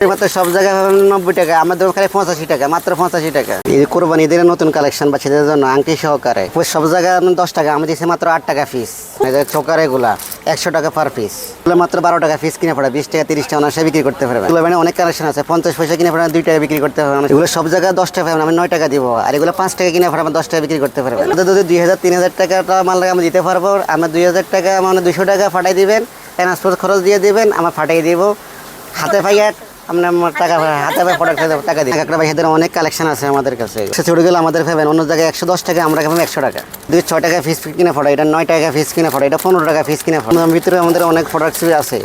মাত্র সব জায়গায় 90 টাকা, আমাদের ওখানে 85 টাকা, মাত্র 85 টাকা। এই কোরবানি ঈদের নতুন কালেকশন বাচ্চাদের জন্য আংটি সহকারে সব জায়গায় 10 টাকা, আমি দিচ্ছি মাত্র 8 টাকা পিস। চোকার এগুলা 100 টাকা পার পিস, মাত্র 12 টাকা পিস কিনে পড়ে 20 টাকা 30 টাকা অনায়াসে বিক্রি করতে পারবেন। এগুলো মানে অনেক কালেকশন আছে, 50 পয়সা কিনে পড়ে 2 টাকা বিক্রি করতে পারবেন। এগুলো সব জায়গায় 10 টাকা পাবেন, আমি 9 টাকা দিব। আর এগুলো 5 টাকা কিনে পড়ে 10 টাকা বিক্রি করতে পারবেন। যদি 2000-3000 টাকাটা মাল আমি দিতে পারবো। আমার 2000 টাকা মানে 200 টাকা ফাটাই দিবেন, ট্রান্সপোর্ট খরচ দিয়ে দিবেন, আমার ফাটাই দিব হাতে পাইয়া আপনার টাকা হাতে পায়ে প্রোডাক্ট টাকা দিই। একটা ভাইদের অনেক কালেকশন আছে আমাদের কাছে। ছোটো গেলে আমাদের পাবেন অন্য জায়গায় 110 টাকা, আমরা পাবেন 100 টাকা। 6 টাকা পিস কিনে পড়ে, এটা 9 টাকা পিস কিনে পড়ে, এটা 15 টাকা পিস কিনে পড়ে। ভিতরে আমাদের অনেক প্রোডাক্টস আছে।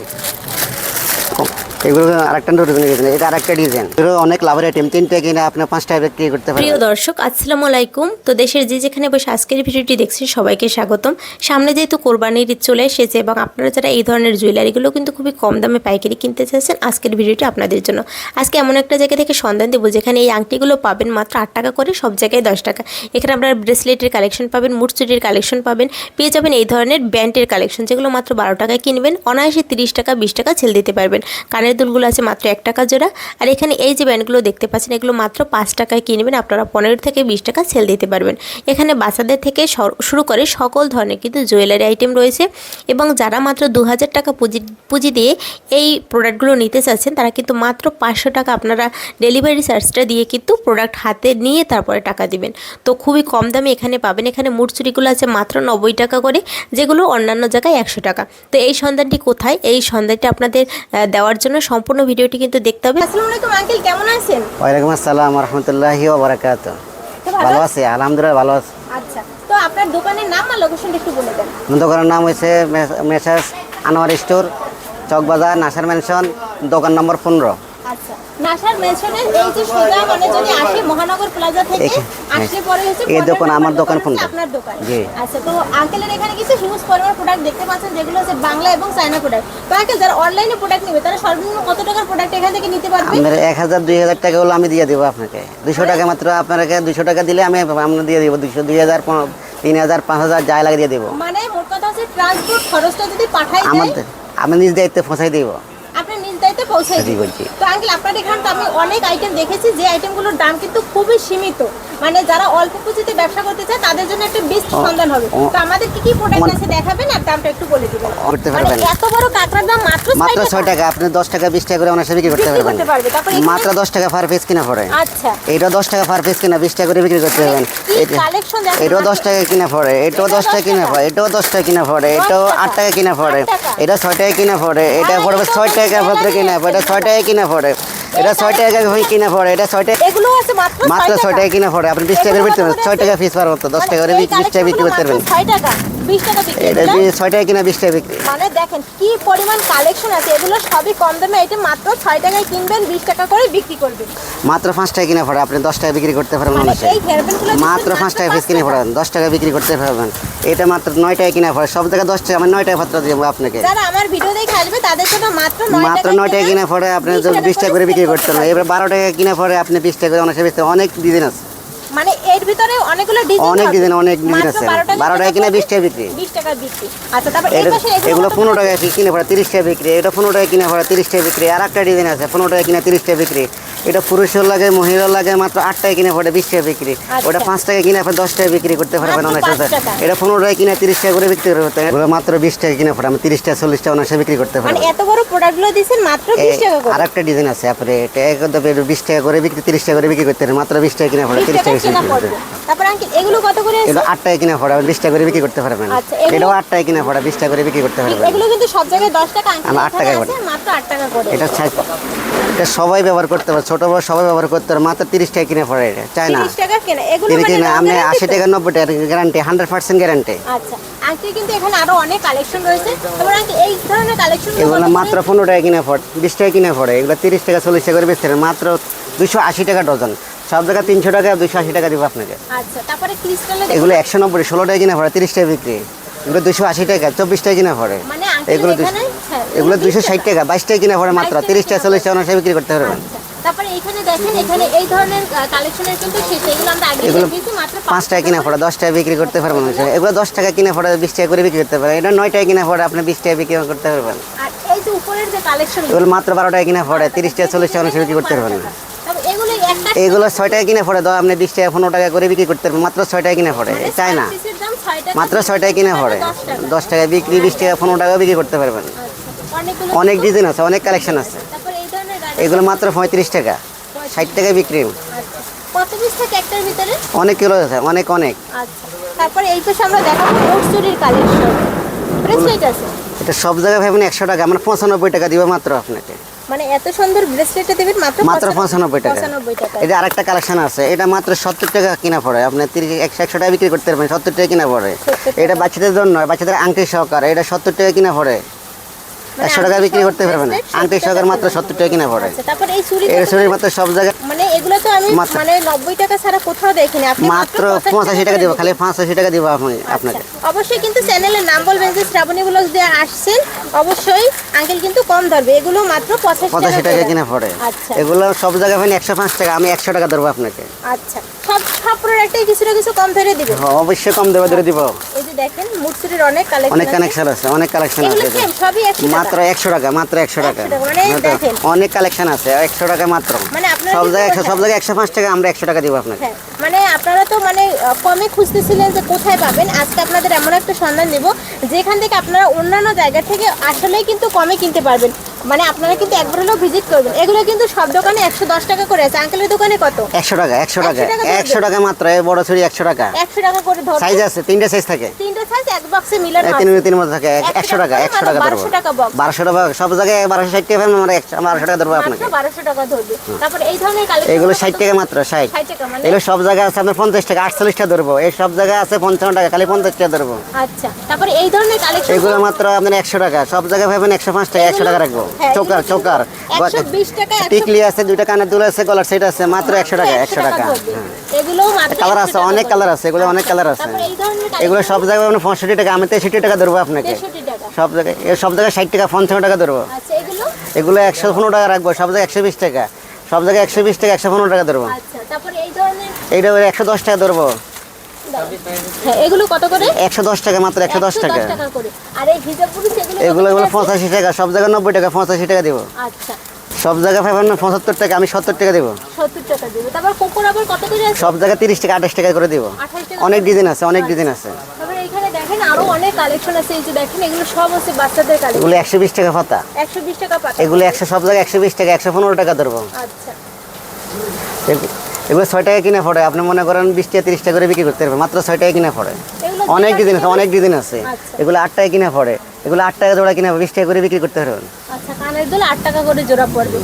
এগুলো আরেকটা ডিজাইন, এটা আরেকটা ডিজাইন, এগুলো অনেক লাভের আইটেম। 3 টাকা কিনে আপনি 5 টাকা বিক্রি করতে পারেন। প্রিয় দর্শক, আসসালামু আলাইকুম। তো দেশের যে যেখানে বসে আজকের ভিডিওটি দেখছেন সবাইকে স্বাগতম। সামনে যেহেতু কোরবানির ঈদ চলে এসেছে এবং আপনারা যারা এই ধরনের জুয়েলারিগুলো কিন্তু খুবই কম দামে পাইকারি কিনতে চাইছেন, আজকের ভিডিওটি আপনাদের জন্য। আজকে এমন একটা জায়গা থেকে সন্ধান দেবো যেখানে এই আংটিগুলো পাবেন মাত্র 8 টাকা করে, সব জায়গায় 10 টাকা। এখানে আপনারা ব্রেসলেটের কালেকশন পাবেন, মুড়চুরির কালেকশন পাবেন, পেয়ে যাবেন এই ধরনের ব্যান্ডের কালেকশন যেগুলো মাত্র 12 টাকায় কিনবেন, অনায়াসে 30 টাকা 20 টাকা ছেল দিতে পারবেন। কানের দুলগুলো আছে মাত্র 1 টাকা জোড়া। আর এখানে এই যে ব্যান্ডগুলো দেখতে পাচ্ছেন এগুলো মাত্র 5 টাকায় কিনবেন, আপনারা 15 থেকে 20 টাকা সেল দিতে পারবেন। এখানে বাচ্চাদের থেকে শুরু করে সকল ধরনের কিন্তু জুয়েলারি আইটেম রয়েছে। এবং যারা মাত্র 2000 টাকা পুঁজি দিয়ে এই প্রোডাক্টগুলো নিতে চাচ্ছেন তারা কিন্তু মাত্র 500 টাকা আপনারা ডেলিভারি চার্জটা দিয়ে কিন্তু প্রোডাক্ট হাতে নিয়ে তারপরে টাকা দিবেন। তো খুবই কম দামে এখানে পাবেন। এখানে মুড়চুরিগুলো আছে মাত্র 90 টাকা করে, যেগুলো অন্যান্য জায়গায় 100 টাকা। তো এই সন্ধানটি কোথায়, এই সন্ধানটি আপনাদের দেওয়ার জন্য সম্পূর্ণ ভিডিওটি কিন্তু দেখতে হবে। আসসালামু আলাইকুম আঙ্কেল, কেমন আছেন? ওয়ালাইকুম আসসালাম ওয়া রাহমাতুল্লাহি ওয়া বারাকাতুহু। ভালো আছি আলহামদুলিল্লাহ, ভালো আছি। আচ্ছা, তো আপনার দোকানের নাম আর লোকেশনটা একটু বলে দেন। আমার দোকানের নাম হচ্ছে মেসার্স আনোয়ার স্টোর, চকবাজার, নাসার ম্যানশন, দোকান নম্বর 15। আচ্ছা, নাসার ম্যানশনের এই যে সোজা মানে যদি আসে মহানগর প্লাজা থেকে আসলে পরে হচ্ছে এই দোকান, আমার দোকান 15 আপনার দোকান। জি। আচ্ছা, তো আঙ্কেলের এখানে কিছু হিউজ পরিমাণ প্রোডাক্ট দেখতে পাচ্ছেন যেগুলো হচ্ছে বাংলা এবং চায়না প্রোডাক্ট। তো আঙ্কেল যারা অনলাইনে প্রোডাক্ট নেবে তারা সর্বনিম্ন কত টাকার প্রোডাক্ট এখান থেকে নিতে পারবে? আপনার 1000-2000 টাকা হলো আমি দিয়ে দেবো আপনাকে। 200 টাকা মাত্র, আপনাকে 200 টাকা দিলে আমি দিয়ে দেবো। 200, 2000, 3000, 5000 যা লাগে দিয়ে দেবো। মানে মোট কথা হচ্ছে ট্রান্সপোর্ট খরচটা যদি পাঠাই দেয় আমি নিজ দায়িত্বে পৌঁছাই দিব। আপনি নিজ দায়িত্বে পৌঁছাই দিবেন। তো আঙ্কেল আপনার এখানে তো আমি অনেক আইটেম দেখেছি যে আইটেমগুলোর দাম কিন্তু খুবই সীমিত, মানে যারা অল্প পুঁজিতে ব্যবসা করতে চায় তাদের জন্য একটা বেস্ট সন্ধান হবে। তো আমাদের কি কি প্রোডাক্ট আছে দেখাবেন আর দামটা একটু বলে দিবেন। করতে মানে পারবেন। এত বড় কাঁকড়ার দাম মাত্র 6 টাকা, আপনি 10 টাকা 20 টাকা করে অনায়াসে বিক্রি করতে পারবেন। মাত্র 10 টাকা পার পিস কিনা পড়ে। আচ্ছা, এইটা 10 টাকা পার পিস কিনা 20 টাকা করে বিক্রি করতে পারবেন। এটাও 10 টাকা কিনা পড়ে, এটাও 10 টাকা কিনা পড়ে, এটাও 10 টাকা কিনা পড়ে, এটাও 8 টাকা কিনা পড়ে, এটা 6 টাকা কিনা পড়ে, এটা পড়বে 6 টাকা পত্র কিনা পড়ে, এটা 6 টাকা কিনা পড়ে, এটা 6 টাকা কিনা পড়ে, এটা 6 টাকা, এগুলো আছে মাত্র 6 টাকা কিনা পড়ে। আপনি 20 টাকা করে বিক্রি করতে 6 টাকা পিস পার মতো 10 টাকা করে 20 টাকা বিক্রি করতে পারবেন। 6 টাকা 20 টাকা বিক্রি, এটা 6 টাকা কিনা 20 টাকা বিক্রি। মানে দেখেন কি পরিমাণ কালেকশন আছে। এগুলো সবই কম দামে আইটেম, মাত্র 6 টাকায় কিনবেন, 20 টাকা করে বিক্রি করবেন। মাত্র 5 টাকা কিনা পড়ে, আপনি 10 টাকা বিক্রি করতে পারবেন। এই হেয়ারব্যান্ডগুলো মাত্র 5 টাকা পিস কিনে পড়েন, 10 টাকা বিক্রি করতে পারবেন। এটা মাত্র 9 টাকা কিনা পড়ে, সব জায়গায় 10 টাকা, আমি 9 টাকা পত্র দিব আপনাকে। যারা আমার ভিডিও দেখে আসবে তাদের জন্য মাত্র 9 টাকা কিনা পড়ে, আপনি 20 টাকা করে বিক্রি করতে পারবেন। এবার 12 টাকা কিনা পড়ে, আপনি 20 টাকা করে অনেক বেচতে। অনেক ডিজাইন আছে, মানে এর ভিতরে অনেকগুলো ডিজাইন, অনেক ডিজাইন আছে। 12 টাকা কিনা 20 টাকা বিক্রি, 20 টাকা বিক্রি। আচ্ছা, তারপর এই পাশে এগুলো 15 টাকা কিনে পড়ে 30 টাকা বিক্রি। এটা 15 টাকা কিনা পড়ে 30 টাকা বিক্রি। আর একটা ডিজাইন আছে 15 টাকা কিনা 30 টাকা বিক্রি। এটা পুরুষের লাগে মহিলার লাগে মাত্র 8 টাকা কিনে পড়ে 20 টাকা বিক্রি। ওটা 5 টাকা কিনে পড়ে 10 টাকা বিক্রি করতে পারবেন অনেক সাথে। এটা 15 টাকা কিনা 30 টাকা করে বিক্রি করতে হবে। এগুলো মাত্র 20 টাকা কিনে পড়ে, আমি 30 টাকা 40 টাকা অনেক বিক্রি করতে পারবেন। মানে এত বড় প্রোডাক্টগুলো দিবেন মাত্র 20 টাকা করে। আর একটা ডিজাইন আছে আপনি এটা একদম 20 টাকা করে বিক্রি, 30 টাকা করে বিক্রি করতে পারবেন। মাত্র 20 টাকা কিনে পড়ে 30 টাকা বিক্রি করতে পারবেন। তারপর আঙ্কেল এগুলো কত করে আছে? এটা 8 টাকা কিনে পড়ে 20 টাকা করে বিক্রি করতে পারবেন। এটাও 8 টাকা কিনে পড়ে 20 টাকা করে বিক্রি করতে পারবেন। এগুলো কিন্তু সব জায়গায় 10 টাকা, আমি 8 টাকা করে, মাত্র 8 টাকা করে। এটা সবাই ব্যবহার করতে পারে, ছোট বড় সবাই ব্যবহার করতে পারে। মাত্র 30 টাকা কিনে পড়ে। এটা চাই না 30 টাকা কেনা, এগুলো কিনা আপনি 80 টাকা 90 টাকা গ্যারান্টি, 100% গ্যারান্টি। আচ্ছা আঙ্কেল, কিন্তু এখানে আরো অনেক কালেকশন রয়েছে। তারপর আঙ্কেল এই ধরনের কালেকশন এগুলো মাত্র 15 টাকা কিনে পড়ে, 20 টাকা কিনে পড়ে। এগুলো 30 টাকা 40 টাকা করে বেচতে মাত্র 280 টাকা ডজন। সব জায়গায় 300 টাকা, 280 টাকা দিব আপনাকে। আচ্ছা, তারপরে ক্রিস্টালের এগুলো 190 16 টাকা কিনে পড়ে 30 টাকা বিক্রি। এগুলো 280 টাকা 24 টাকা কিনে পড়ে। মানে এগুলো 260 টাকা 22 টাকা কিনে পড়ে, মাত্র 30 টাকা 40 টাকা অনায়াসে বিক্রি করতে পারবেন। তারপরে এখানে দেখেন, এখানে এই ধরনের কালেকশনের কিন্তু শেষ, এগুলো আমরা আগে এগুলো দেখিয়েছি মাত্র 5 টাকা কিনা পড়ে 10 টাকা বিক্রি করতে পারবেন। এগুলো 10 টাকা কিনা পড়ে 20 টাকা করে বিক্রি করতে পারেন। এটা 9 টাকা কিনা পড়ে আপনি 20 টাকা বিক্রি করতে পারবেন। আর এই যে উপরের যে কালেকশন, এগুলো মাত্র 12 টাকা কিনা পড়ে 30 টাকা 40 টাকা করে বিক্রি করতে পারবেন। তবে এগুলো একটা এগুলো 6 টাকা কিনা পড়ে আপনি 20 টাকা 15 টাকা করে বিক্রি করতে পারবেন। মাত্র 6 টাকা কিনা পড়ে, চাই না, পিসের দাম 6 টাকা, মাত্র 6 টাকা কিনা পড়ে 10 টাকা বিক্রি 20 টাকা 15 টাকা বিক্রি করতে পারবেন। অনেকগুলো। অনেক ডিজাইন আছে, অনেক কালেকশন আছে। তারপরে এই ধরনের এগুলো মাত্র 35 টাকা 60 টাকা বিক্রি। আচ্ছা, কত পিস থাকে একটার ভিতরে? অনেক কিলো আছে, অনেক অনেক। আচ্ছা, তারপরে এই পাশে আমরা দেখাবো মোট চুরির কালেকশন, ব্রেসলেট আছে। এটা সব জায়গায় ভাবেন 100 টাকা, আমরা 95 টাকা দিব মাত্র আপনাকে। মানে এত সুন্দর ব্রেসলেটটা দেবেন মাত্র মাত্র 95 টাকা। 95 টাকা। এটা আরেকটা কালেকশন আছে, এটা মাত্র 70 টাকা কিনা পড়ে, আপনি 100 টাকা বিক্রি করতে পারবেন, 70 টাকা কিনা পড়ে। 70 টাকা। এটা বাচ্চাদের জন্য, বাচ্চাদের আংটি সহকারে, এটা 70 টাকা কিনা পড়ে, 100 টাকা বিক্রি করতে পারবেন। আংটি সহকারে মাত্র 70 টাকা কিনা পড়ে। আচ্ছা, তারপরে এই চুড়ি, এর শরীর মাত্র সব জায়গায় মানে এগুলো তো আমি মানে 90 টাকা ছাড়া কোথাও দেখিনি, আপনি মাত্র 85 টাকা দিব, খালি 85 টাকা দিব আপনাকে। অবশ্যই কিন্তু চ্যানেলের নাম বলবেন যে শ্রাবণী ব্লগস দিয়ে আসছেন, অবশ্যই আঙ্কেল কিন্তু কম ধরবে। এগুলো মাত্র 85 টাকা কিনা পড়ে। আচ্ছা, এগুলো সব জায়গায় পাবেন 105 টাকা, আমি 100 টাকা ধরবো আপনাকে। আচ্ছা, সব সব প্রোডাক্টে কিছু না কিছু কম ধরে দিবেন। হ্যাঁ, অবশ্যই কম দেবে, ধরে দিব। এই যে দেখেন মুটসুরির অনেক কালেকশন, অনেক কালেকশন আছে, অনেক কালেকশন আছে। এগুলো সেম সবই 100 টাকা, মাত্র 100 টাকা, মাত্র 100 টাকা। 100 টাকা, মানে দেখেন। অনেক কালেকশন আছে, 100 টাকা মাত্র। মানে আপনারা সব কিন্তু জায়গায় কোথায়? সব জায়গায় 105 টাকা, আমরা 100 টাকা দিব আপনাকে। হ্যাঁ, মানে আপনারা তো মানে কমে খুঁজতেছিলেন যে কোথায় পাবেন, আজকে আপনাদের এমন একটা সন্ধান দেব যেখান থেকে আপনারা অন্যান্য জায়গা থেকে আসলেই কিন্তু কমে কিনতে পারবেন। মানে আপনারা কিন্তু একবার হলেও ভিজিট করবেন। এগুলো কিন্তু সব দোকানে 110 টাকা করে আছে, আঙ্কেলের দোকানে কত? 100 টাকা, 100 টাকা, 100 টাকা 100 টাকা মাত্র। এই বড় ছুরি 100 টাকা। 100 টাকা করে ধরুন। সাইজ আছে, তিনটা সাইজ থাকে, তিনটা সাইজ এক বক্সে মিলানো আছে। তিন মধ্যে থাকে। 100 টাকা, 100 টাকা ধরবো। 1200 টাকা বক্স। 1200 টাকা সব জায়গায় 1260 টাকা, আমরা 1200 টাকা ধরবো মাত্র আপনাকে। 1200 টাকা ধরবে। তারপরে এই ধরনের কালেকশন এগুলো 60 টাকা মাত্র, 60। 60 টাকা মানে এগুলো সব জায়গায় আছে আপনার 50 টাকা, 48 টাকা ধরবো। এই সব জায়গায় আছে 55 টাকা, খালি 50 টাকা ধরবো। আচ্ছা, তারপরে এই ধরনের কালেকশন এগুলো মাত্র আপনার 100 টাকা, সব জায়গায় পাবেন 105 টাকা, 100 টাকা রাখবো। হ্যাঁ, চোকার, চোকার 120 টাকা, টিকলি আছে, দুইটা কানের দুল আছে, গলার সেট আছে, মাত্র 100 টাকা, 100 টাকা। ধরবে। এগুলোও মাত্র কালার 100 আছে, টাকা অনেক ধরবে। কালার আছে, এগুলো অনেক কালার আছে। তারপরে এই ধরনের এগুলো সব জায়গায় মানে 65 টাকা, আমি 63 টাকা ধরবো আপনাকে। 63 টাকা। সব জায়গায় সব জায়গায় 60 টাকা, 55 টাকা ধরবো। আচ্ছা, এগুলো এগুলো 115 টাকা রাখবো, সব জায়গায় 120 টাকা, সব জায়গায় 120 টাকা, 115 টাকা ধরবো। আচ্ছা, তারপরে এই ধরনের এইটা 110 টাকা ধরবো। হ্যাঁ, এগুলো কত করে? 110 টাকা মাত্র, 110 টাকা। 110 টাকা করে। আর এই হিজাব পুরুষ এগুলো 85 টাকা, সব জায়গায় 90 টাকা, 85 টাকা দিব। আচ্ছা, সব জায়গায় পাবেন 75 টাকা, আমি 70 টাকা দেবো। 70 টাকা দেবে। তারপর কোকোর আবার কত করে আছে? সব জায়গায় 30 টাকা, 28 টাকা করে দিব। 28 টাকা। অনেক ডিজাইন আছে, অনেক ডিজাইন আছে। তারপরে এখানে দেখেন আরো অনেক কালেকশন আছে। এই যে দেখেন এগুলো সব হচ্ছে বাচ্চাদের কালেকশন। এগুলো 120 টাকা পাতা, 120 টাকা পাতা। এগুলো 100, সব জায়গায় 120 টাকা, 115 টাকা ধরবো। আচ্ছা, এগুলো 6 টাকা কিনা পড়ে, আপনি মনে করেন 20 টাকা 30 টাকা করে বিক্রি করতে পারবেন, মাত্র 6 টাকা কিনা পড়ে। এগুলো অনেক ডিজাইন আছে, অনেক ডিজাইন আছে। আচ্ছা। এগুলো 8 টাকা কিনা পড়ে, এগুলো 8 টাকা জোড়া কিনা 20 টাকা করে বিক্রি করতে পারবেন। আচ্ছা, কানের দুল 8 টাকা করে জোড়া পড়বে।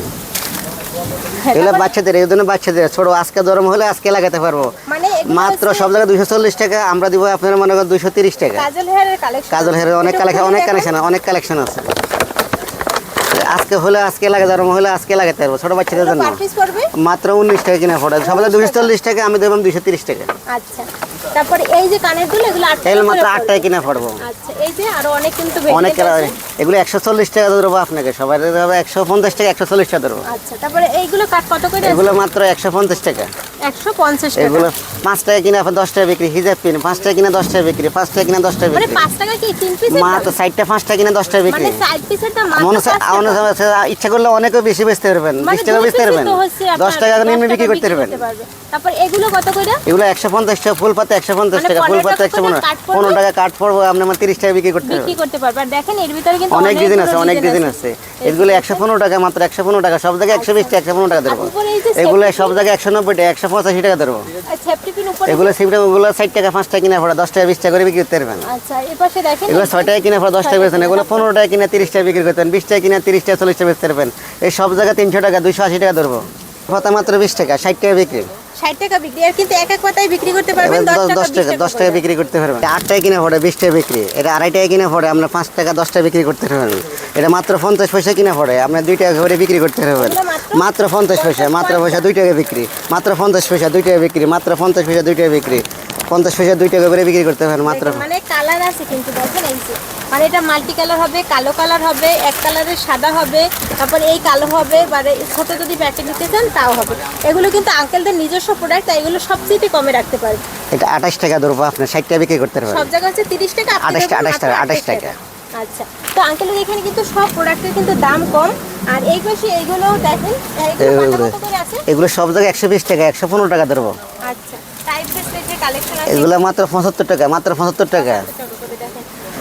হ্যাঁ, এগুলো তারপর- বাচ্চাদের, এই জন্য বাচ্চাদের ছোট, আজকে গরম হলে আজকে লাগাতে পারবো। মানে এগুলো মাত্র হচ্ছে সব জায়গায় 240 টাকা, আমরা দিব আপনার মনে করেন 230 টাকা। কাজল হেয়ারের কালেকশন। কাজল হেয়ারের অনেক কালেকশন, অনেক কালেকশন আছে। আজকে হলে আজকে লাগে, গরম হলে আজকে লাগাতে পারবো, ছোট বাচ্চাদের জন্য। পার পিস পড়বে। মাত্র 19 টাকা কিনা পড়ে, সব জায়গায় 240 টাকা, আমি দেবো 230 টাকা। আচ্ছা, তারপরে এই যে কানের দুল এগুলো 8 টাকা এগুলো মাত্র করে 8 পড়বে। টাকা কিনা পড়বো। আচ্ছা, এই যে আরো অনেক কিন্তু অনেক variant কালার, আছে। এগুলো 140 টাকা ধরবো আপনাকে, সবাই দেবো 150 টাকা, 140 টাকা ধরবো। আচ্ছা, তারপরে এইগুলো কাট কত করে? এগুলো মাত্র 150 টাকা। 150 টাকা। এগুলো 5 টাকা কিনা 10 টাকা বিক্রি, হিজাব পিন 5 টাকা কিনা 10 টাকা বিক্রি, 5 টাকা কিনা 10 টাকা মানে বিক্রি। 5 টাকা কি 3 পিস? মাত্র 60টা 5 টাকা কিনা 10 টাকা বিক্রি। মানে 4 পিসের দাম মনে মাত্র 5 হচ্ছে টাকা। ইচ্ছা করলে অনেকও বেশি বেচতে পারবেন, মানে 20 টাকা দুই বেচতে পিসই পারবেন, তো হচ্ছে 10 আপনার টাকা নিয়ে 10 বিক্রি করতে পারবেন। পারবে। তারপর এগুলো কত করে? এগুলো 150 টাকা, ফুল পাতা 150 মানে টাকা, ফুল 15 পাতা টাকা 115 কাট পড়বে। 15 টাকা কাট পড়বো, আপনি আমার 30 টাকা বিক্রি করতে বিক্রি পারবেন। করতে পারবে। আর দেখেন এর ভিতরে কিন্তু অনেক ডিজাইন আছে, অনেকগুলো অনেক ডিজাইন আছে। এগুলো 115 টাকা, মাত্র 115 টাকা, সব জায়গায় 120 টাকা, 115 টাকা ধরবো। উপরে এই যে এগুলো সব জায়গায় 190 টাকা, 185 টাকা ধরবো। সেফটি পিন উপরে। এগুলো সিমটা, ওগুলো 60 টাকা 5 টাকা কিনা পড়ে, 10 টাকা 20 টাকা করে বিক্রি করতে পারবেন। আচ্ছা, এই পাশে দেখেন এগুলো 6 টাকা কিনা পড়ে 10 টাকা বেচেন, এগুলো 15 টাকা কিনা 30 টাকা বিক্রি করতেন, 20 টাকা কিনা 30 টাকা 40 টাকা বেচতে পারবেন। এই সব জায়গায় 300 টাকা, 280 টাকা ধরবো। পাতা মাত্র 20 টাকা, 60 টাকা বিক্রি। 60 টাকা বিক্রি। আর কিন্তু এক এক পাতায় বিক্রি করতে পারবেন এবার 10 টাকা 10 টাকা 10 টাকা বিক্রি করতে পারবেন। 8 টাকা কিনা পড়ে 20 টাকা বিক্রি। এটা 2.5 টাকা কিনা পড়ে, আমরা 5 টাকা 10 টাকা বিক্রি করতে পারবেন। এটা মাত্র 50 পয়সা কিনা পড়ে, আপনি 2 টাকা করে বিক্রি করতে পারবেন। মাত্র 50 পয়সা, মাত্র পয়সা 2 টাকা বিক্রি, মাত্র 50 পয়সা 2 টাকা বিক্রি, মাত্র 50 পয়সা 2 টাকা বিক্রি। 50 পয়সা 2 টাকা করে বিক্রি করতে পারেন মাত্র। মানে কালার আছে কিন্তু দেখেন এই যে, মানে এটা মাল্টি কালার হবে, কালো কালার হবে, এক কালারের সাদা হবে, তারপর এই কালো হবে, মানে ছোট যদি প্যাকেট নিতে চান তাও হবে। এগুলো কিন্তু আঙ্কেলদের নিজস্ব প্রোডাক্ট, তাই এগুলো সবচেয়ে কমে রাখতে পারেন। এটা 28 টাকা ধরবো, আপনি 60 টাকা বিক্রি করতে পারবেন। সব জায়গায় হচ্ছে 30 টাকা, 28 টাকা। আচ্ছা, তো আঙ্কেলের এখানে কিন্তু সব প্রোডাক্টের কিন্তু দাম কম। আর এই পাশে এইগুলো দেখেন, এগুলো কত করে আছে? এগুলো সব জায়গায় 120 টাকা, 115 টাকা ধরবো। আচ্ছা, টাইপ ব্রেসলেটের কালেকশন আছে, এগুলো মাত্র 75 টাকা, মাত্র 75 টাকা।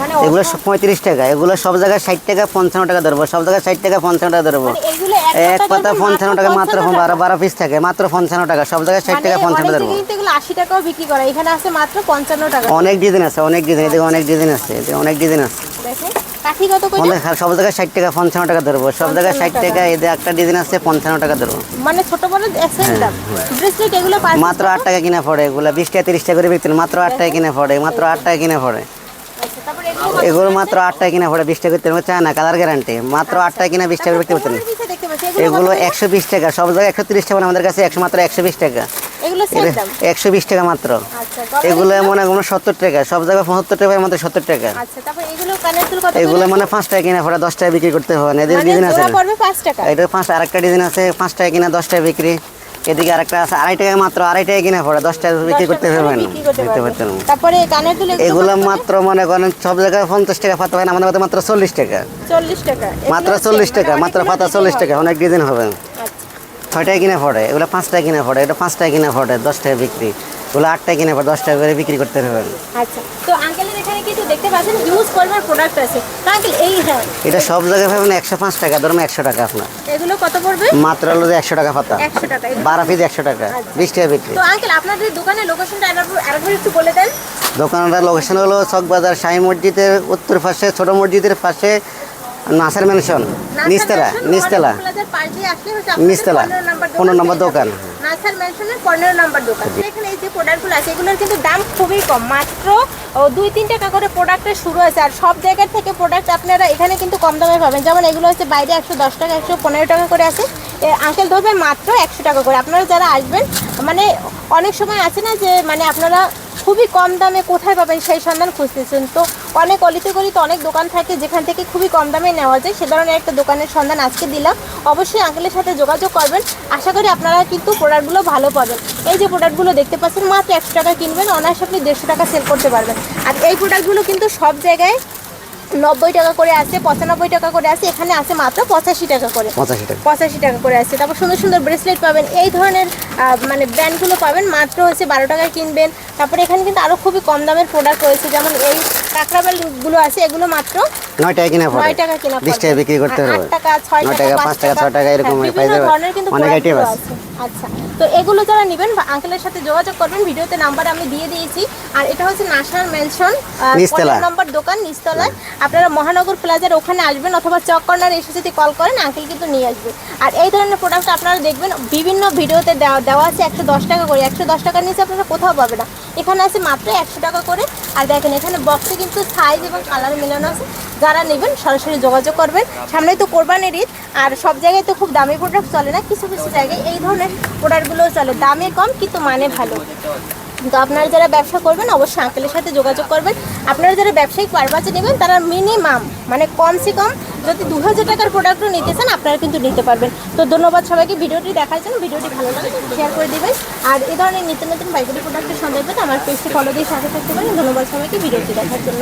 মানে এগুলো 35 টাকা, এগুলো সব জায়গায় 60 টাকা 55 টাকা ধরবো, সব জায়গায় 60 টাকা 55 টাকা ধরবো। এইগুলো এক পাতা 55 টাকা, মাত্র 12 পিস থাকে, মাত্র 55 টাকা, সব জায়গায় 60 টাকা 55 টাকা ধরবো। কিন্তু এগুলো 80 টাকাও বিক্রি করে, এখানে আছে মাত্র 55 টাকা। অনেক ডিজাইন আছে, অনেক ডিজাইন, এদিকে অনেক ডিজাইন আছে, এদিকে অনেক ডিজাইন আছে। দেখেন কাঠি কত করে? সব জায়গায় 60 টাকা 55 টাকা ধরবো, সব জায়গায় 60 টাকা। এদিকে একটা ডিজাইন আছে 55 টাকা ধরবো। মানে ছোট বড় একসাথে দাম। ব্রেসলেট এগুলো মাত্র 8 টাকা কিনা পড়ে, এগুলো 20 টাকা 30 টাকা করে বিক্রি, মাত্র 8 টাকা কিনা পড়ে, মাত্র 8 টাকা কিনা পড়ে। আচ্ছা, তারপর এগুলো এগুলো মাত্র 8 টাকা কিনা পড়ে, 20 টাকা করতে চায় না, কালার গ্যারান্টি, মাত্র 8 টাকা কিনা 20 টাকা বিক্রি করতে। দেখতে পাচ্ছি এগুলো 120 টাকা, সব জায়গায় 130 টাকা, আমাদের কাছে মাত্র 120 টাকা। এগুলো সেট দাম 120 টাকা মাত্র। আচ্ছা, এগুলো মনে হয় 70 টাকা, সব জায়গায় 75 টাকা, মাত্র 70 টাকা। আচ্ছা, তারপর এগুলো কানের দুল কত? এগুলো মানে 5 টাকা কিনা পড়ে, 10 টাকা বিক্রি করতে হবে। এদের ডিজাইন আছে, জোড়া পড়বে 5 টাকা। এটা 5, আরেকটা ডিজাইন আছে 5 টাকা কিনা 10 টাকা বিক্রি। এদিকে আরেকটা আছে 2.5 টাকা, মাত্র 2.5 টাকা কিনা পড়ে, 10 টাকা বিক্রি করতে পারবেন। তারপরে কানের দুল এগুলো মাত্র মনে করেন সব জায়গায় 50 টাকা পাতা হয় না, আমাদের কাছে মাত্র 40 টাকা। 40 টাকা, মাত্র 40 টাকা, মাত্র পাতা 40 টাকা, অনেক ডিজাইন হবে। আচ্ছা, 6 টাকা কিনা পড়ে, এগুলো 5 টাকা কিনা পড়ে, এটা 5 টাকা কিনা পড়ে, 10 টাকা বিক্রি। এগুলো 8 টাকা কিনা পড়ে, 10 টাকা করে বিক্রি করতে হবে। আচ্ছা, তো আঙ্কেলের এখানে কিন্তু দেখতে পাচ্ছেন হিউজ পরিমাণ প্রোডাক্ট আছে। তো আঙ্কেল এই হ্যাঁ, এটা সব জায়গায় পাবেন 105 টাকা, ধরুন 100 টাকা আপনার। এগুলো কত পড়বে? মাত্র হলো 100 টাকা পাতা, 100 টাকা। 12 পিস 100 টাকা, 20 টাকা বিক্রি। তো আঙ্কেল আপনাদের দোকানের লোকেশনটা আরেকবার একটু বলে দেন। দোকানটার লোকেশন হলো চকবাজার শাহী মসজিদের উত্তর পাশে, ছোট মসজিদের পাশে, নাসার ম্যানশন, নিচতলা, নিচতলা, নিচতলা 15 নম্বর দোকান। নাসার ম্যানশনের 15 নম্বর দোকান। এখানে এই যে প্রোডাক্টগুলো আছে, এগুলোর কিন্তু দাম খুবই কম, মাত্র 2-3 টাকা করে প্রোডাক্টের শুরু আছে। আর সব জায়গার থেকে প্রোডাক্ট আপনারা এখানে কিন্তু কম দামে পাবেন। যেমন এগুলো হচ্ছে বাইরে 110 টাকা, 115 টাকা করে আছে, আঙ্কেল ধরবেন মাত্র 100 টাকা করে। আপনারা যারা আসবেন, মানে অনেক সময় আছে না যে মানে আপনারা খুবই কম দামে কোথায় পাবেন সেই সন্ধান খুঁজতেছেন, তো অনেক অলিতে গলিতে অনেক দোকান থাকে যেখান থেকে খুবই কম দামে নেওয়া যায়, সে ধরনের একটা দোকানের সন্ধান আজকে দিলাম। অবশ্যই আঙ্কেলের সাথে যোগাযোগ করবেন, আশা করি আপনারা কিন্তু প্রোডাক্টগুলো ভালো পাবেন। এই যে প্রোডাক্টগুলো দেখতে পাচ্ছেন, মাত্র 100 টাকা কিনবেন, অনায়াসে আপনি 150 টাকা সেল করতে পারবেন। আর এই প্রোডাক্টগুলো কিন্তু সব জায়গায় 90 টাকা করে আছে, 95 টাকা করে আছে, এখানে আছে মাত্র 85 টাকা করে, 85 টাকা করে আছে। তারপর সুন্দর সুন্দর ব্রেসলেট পাবেন, এই ধরনের মানে ব্র্যান্ডগুলো পাবেন মাত্র হচ্ছে 12 টাকায় কিনবেন। তারপরে এখানে কিন্তু আরও খুবই কম দামের প্রোডাক্ট রয়েছে, যেমন এই কাঁকড়াবেলগুলো আছে, এগুলো মাত্র 9 টাকা কিনা পড়ে, 9 টাকা কিনা, 20 টাকা বিক্রি করতে হবে, 8 টাকা, 6 টাকা, 5 টাকা, 6 টাকা এরকম পাই যাবে, অনেক আইটেম আছে। আচ্ছা, তো এগুলো যারা নেবেন আঙ্কেলের সাথে যোগাযোগ করবেন, ভিডিওতে নাম্বার আমি দিয়ে দিয়েছি। আর এটা হচ্ছে নাসার ম্যানশন 15 নম্বর দোকান, নিচতলায়। আপনারা মহানগর প্লাজার ওখানে আসবেন, অথবা চক কর্নার এসে যদি কল করেন আঙ্কেল কিন্তু নিয়ে আসবে। আর এই ধরনের প্রোডাক্ট আপনারা দেখবেন বিভিন্ন ভিডিওতে দেওয়া আছে 110 টাকা করে, 110 টাকার নিচে আপনারা কোথাও পাবে না, এখানে আছে মাত্র 100 টাকা করে। আর দেখেন এখানে বক্সে কিন্তু সাইজ এবং কালার মেলানো আছে, যারা নেবেন সরাসরি যোগাযোগ করবেন। সামনেই তো কোরবানির ঈদ, আর সব জায়গায় তো খুব দামি প্রোডাক্ট চলে না, কিছু কিছু জায়গায় এই ধরনের প্রোডাক্টগুলোও চলে, দামে কম কিন্তু মানে ভালো। তো আপনারা যারা ব্যবসা করবেন অবশ্যই আঙ্কেলের সাথে যোগাযোগ করবেন। আপনারা যারা ব্যবসায়িক পারপাসে নেবেন তারা মিনিমাম মানে কমসে কম যদি 2000 টাকার প্রোডাক্টও নিতে চান আপনারা কিন্তু নিতে পারবেন। তো ধন্যবাদ সবাইকে ভিডিওটি দেখার জন্য, ভিডিওটি ভালো লাগে শেয়ার করে দিবেন। আর এই ধরনের নিত্য নতুন পাইকারি প্রোডাক্টের সন্ধান পেতে আমার পেজটি ফলো দিয়ে সাথে থাকতে পারেন। ধন্যবাদ সবাইকে ভিডিওটি দেখার জন্য।